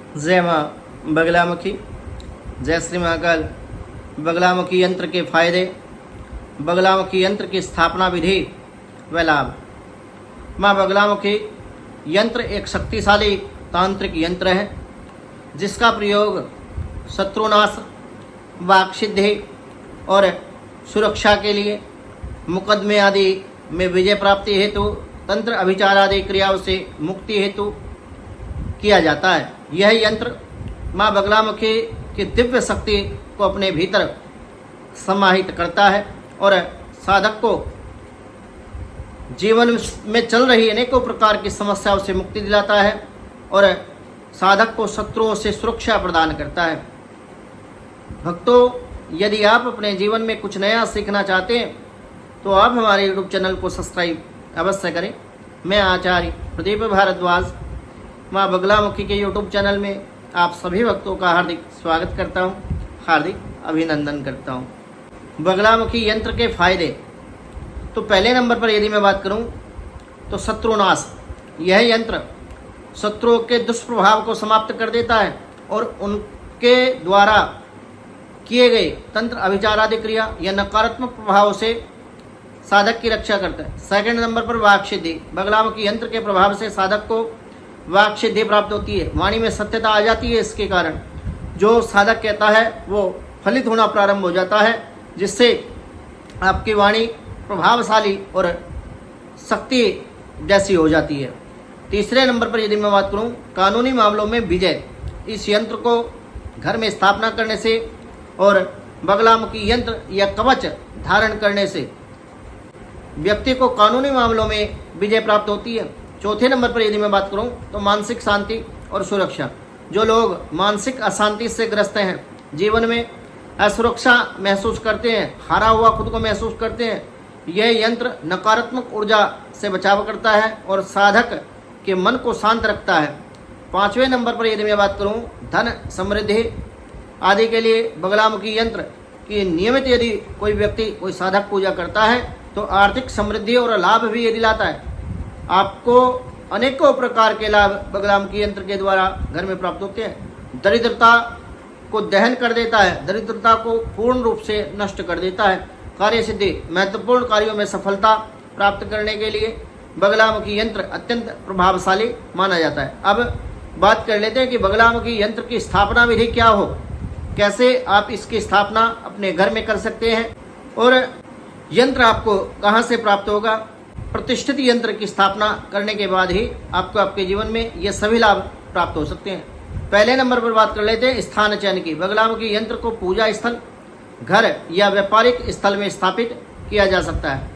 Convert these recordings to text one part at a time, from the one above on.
जय माँ बगलामुखी। जय श्री महाकाल। बगलामुखी यंत्र के फायदे, बगलामुखी यंत्र की स्थापना विधि व लाभ। माँ बगलामुखी यंत्र एक शक्तिशाली तांत्रिक यंत्र है जिसका प्रयोग शत्रुनाश, वाक्सिद्धि और सुरक्षा के लिए, मुकदमे आदि में विजय प्राप्ति हेतु, तंत्र अभिचार आदि क्रियाओं से मुक्ति हेतु किया जाता है। यह यंत्र माँ बगलामुखी की दिव्य शक्ति को अपने भीतर समाहित करता है और साधक को जीवन में चल रही अनेकों प्रकार की समस्याओं से मुक्ति दिलाता है और साधक को शत्रुओं से सुरक्षा प्रदान करता है। भक्तों, यदि आप अपने जीवन में कुछ नया सीखना चाहते हैं तो आप हमारे YouTube चैनल को सब्सक्राइब अवश्य करें। मैं आचार्य प्रदीप भारद्वाज माँ बगलामुखी के YouTube चैनल में आप सभी भक्तों का हार्दिक स्वागत करता हूँ, हार्दिक अभिनंदन करता हूँ। बगलामुखी यंत्र के फायदे, तो पहले नंबर पर यदि मैं बात करूँ तो शत्रुनाश। यह यंत्र शत्रुओं के दुष्प्रभाव को समाप्त कर देता है और उनके द्वारा किए गए तंत्र अभिचार आदि क्रिया या नकारात्मक प्रभावों से साधक की रक्षा करता है। सेकंड नंबर पर वाक्सिद्धि। बगलामुखी यंत्र के प्रभाव से साधक को वाक्सिद्धि प्राप्त होती है, वाणी में सत्यता आ जाती है। इसके कारण जो साधक कहता है वो फलित होना प्रारंभ हो जाता है, जिससे आपकी वाणी प्रभावशाली और शक्ति जैसी हो जाती है। तीसरे नंबर पर यदि मैं बात करूं, कानूनी मामलों में विजय। इस यंत्र को घर में स्थापना करने से और बगलामुखी यंत्र या कवच धारण करने से व्यक्ति को कानूनी मामलों में विजय प्राप्त होती है। चौथे नंबर पर यदि मैं बात करूं तो मानसिक शांति और सुरक्षा। जो लोग मानसिक अशांति से ग्रस्त हैं, जीवन में असुरक्षा महसूस करते हैं, हारा हुआ खुद को महसूस करते हैं, यह यंत्र नकारात्मक ऊर्जा से बचाव करता है और साधक के मन को शांत रखता है। पांचवें नंबर पर यदि मैं बात करूं, धन समृद्धि आदि के लिए बगलामुखी यंत्र की नियमित यदि कोई व्यक्ति, कोई साधक पूजा करता है तो आर्थिक समृद्धि और लाभ भी ये दिलाता है। आपको अनेकों प्रकार के लाभ बगलामुखी यंत्र के द्वारा घर में प्राप्त होते हैं। दरिद्रता को दहन कर देता है, दरिद्रता को पूर्ण रूप से नष्ट कर देता है। कार्य सिद्धि, महत्वपूर्ण कार्यों में सफलता प्राप्त करने के लिए बगलामुखी यंत्र अत्यंत प्रभावशाली माना जाता है। अब बात कर लेते हैं कि बगलामुखी यंत्र की स्थापना विधि क्या हो, कैसे आप इसकी स्थापना अपने घर में कर सकते हैं और यंत्र आपको कहाँ से प्राप्त होगा। प्रतिष्ठित यंत्र की स्थापना करने के बाद ही आपको आपके जीवन में ये सभी लाभ प्राप्त हो सकते हैं। पहले नंबर पर बात कर लेते हैं स्थान चयन की। बगलामुखी यंत्र को पूजा स्थल, घर या व्यापारिक स्थल में स्थापित किया जा सकता है।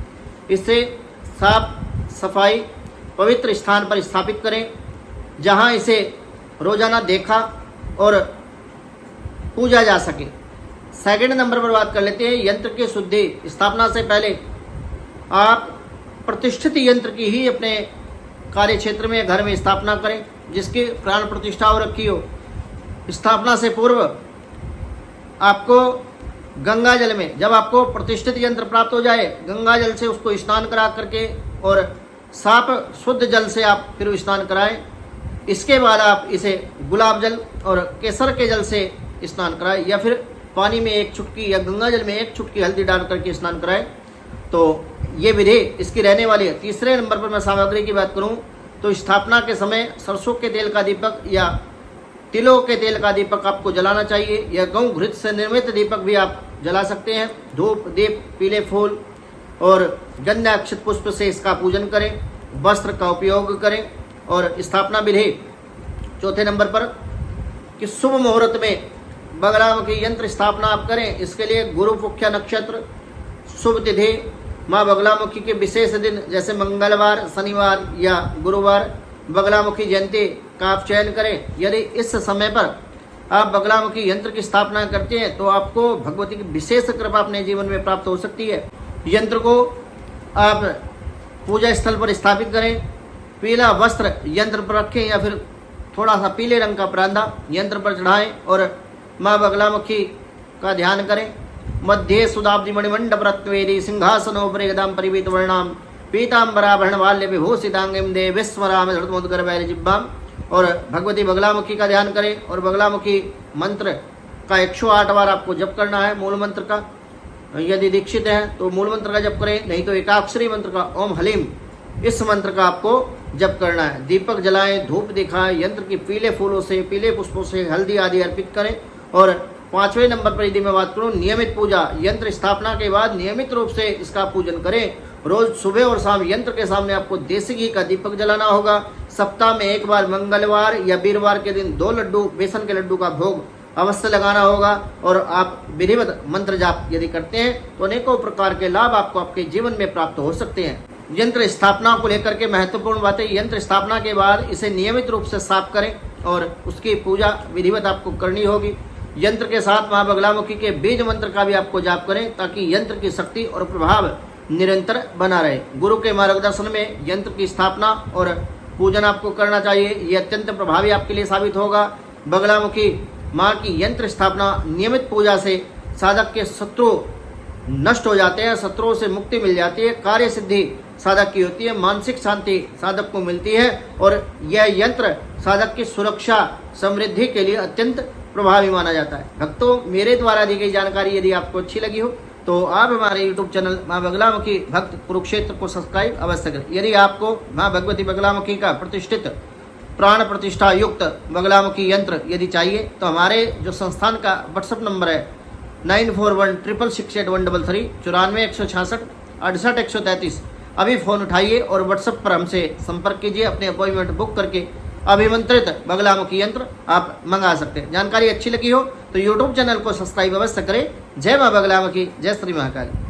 इससे साफ सफाई पवित्र स्थान पर स्थापित करें जहां इसे रोजाना देखा और पूजा जा सके। सेकंड नंबर पर बात कर लेते हैं यंत्र की शुद्धि। स्थापना से पहले आप प्रतिष्ठित यंत्र की ही अपने कार्य क्षेत्र में, घर में स्थापना करें जिसकी प्राण प्रतिष्ठा हो रखी हो। स्थापना से पूर्व आपको गंगा जल में, जब आपको प्रतिष्ठित यंत्र प्राप्त हो जाए, गंगा जल से उसको स्नान करा करके और साफ शुद्ध जल से आप फिर स्नान कराएं। इसके बाद आप इसे गुलाब जल और केसर के जल से स्नान कराएं या फिर पानी में एक चुटकी या गंगा जल में एक चुटकी हल्दी डाल करके स्नान कराएं। तो ये विधि इसकी रहने वाली है। तीसरे नंबर पर मैं सामग्री की बात करूं तो स्थापना के समय सरसों के तेल का दीपक या तिलों के तेल का दीपक आपको जलाना चाहिए या गौ घृत से निर्मित दीपक भी आप जला सकते हैं। धूप, दीप, पीले फूल और गंध अक्षत पुष्प से इसका पूजन करें। वस्त्र का उपयोग करें। और स्थापना विधि चौथे नंबर पर कि शुभ मुहूर्त में बगलामुखी यंत्र स्थापना आप करें। इसके लिए गुरु पुख्या नक्षत्र, शुभ तिथि, माँ बगलामुखी के विशेष दिन जैसे मंगलवार, शनिवार या गुरुवार बगलामुखी जयंती का आप चयन करें। यदि इस समय पर आप बगलामुखी यंत्र की स्थापना करते हैं तो आपको भगवती की विशेष कृपा अपने जीवन में प्राप्त हो सकती है। यंत्र को आप पूजा स्थल पर स्थापित करें। पीला वस्त्र यंत्र पर रखें या फिर थोड़ा सा पीले रंग का परांदा यंत्र पर चढ़ाएं और माँ बगलामुखी का ध्यान करें। मध्ये सुदाब्दी मणिमंडप रत्नवेदी सिंहासनोपरि गदां परिवीत वर्णाम पीतांबराभरण वाल्य विभूषितांगीं देवीस्मरामि धृतमुद्गरवैरिजिह्वां और भगवती बगलामुखी का ध्यान करें और बगलामुखी मंत्र का 108 बार आपको जप करना है। मूल मंत्र का यदि दीक्षित हैं तो मूल मंत्र का जप करें, नहीं तो एकाक्षरी मंत्र का ओम हलीम, इस मंत्र का आपको जप करना है। दीपक जलाएं, धूप दिखाएं, यंत्र की पीले फूलों से, पीले पुष्पों से हल्दी आदि अर्पित करें। और 5वें नंबर पर यदि मैं बात करूं, नियमित पूजा, यंत्र स्थापना के बाद नियमित रूप से इसका पूजन करें। रोज सुबह और शाम यंत्र के सामने आपको देसी घी का दीपक जलाना होगा। सप्ताह में एक बार मंगलवार या वीरवार के दिन 2 लड्डू बेसन के लड्डू का भोग अवश्य लगाना होगा। और आप विधिवत मंत्र जाप यदि करते हैं तो अनेकों प्रकार के लाभ आपको आपके जीवन में प्राप्त हो सकते हैं। यंत्र स्थापना को लेकर के महत्वपूर्ण बातें, यंत्र स्थापना के बाद इसे नियमित रूप से साफ करें और उसकी पूजा विधिवत आपको करनी होगी। यंत्र के साथ मां बगलामुखी के बीज मंत्र का भी आपको जाप करें ताकि यंत्र की शक्ति और प्रभाव निरंतर बना रहे। गुरु के मार्गदर्शन में यंत्र की स्थापना और पूजन आपको करना चाहिए, यह अत्यंत प्रभावी आपके लिए साबित होगा। बगलामुखी माँ की यंत्र स्थापना नियमित पूजा से साधक के शत्रु नष्ट हो जाते हैं, शत्रुओं से मुक्ति मिल जाती है, कार्य सिद्धि साधक की होती है, मानसिक शांति साधक को मिलती है और यह यंत्र साधक की सुरक्षा समृद्धि के लिए अत्यंत प्रभावी माना जाता है। भक्तों, मेरे द्वारा दी गई जानकारी यदि आपको अच्छी लगी हो तो आप हमारे YouTube चैनल माँ बगलामुखी भक्त कुरुक्षेत्र को सब्सक्राइब अवश्य करें। यदि आपको माँ भगवती बगलामुखी का प्रतिष्ठित प्राण प्रतिष्ठा युक्त बगलामुखी यंत्र यदि चाहिए तो हमारे जो संस्थान का व्हाट्सएप नंबर है 9416668133 94 166 68 133, अभी फ़ोन उठाइए और व्हाट्सएप पर हमसे संपर्क कीजिए। अपने अपॉइंटमेंट बुक करके अभिमंत्रित बगलामुखी यंत्र आप मंगा सकते हैं। जानकारी अच्छी लगी हो तो यूट्यूब चैनल को सब्सक्राइब अवश्य करें। जय माँ बगलामुखी, जय श्री महाकाल।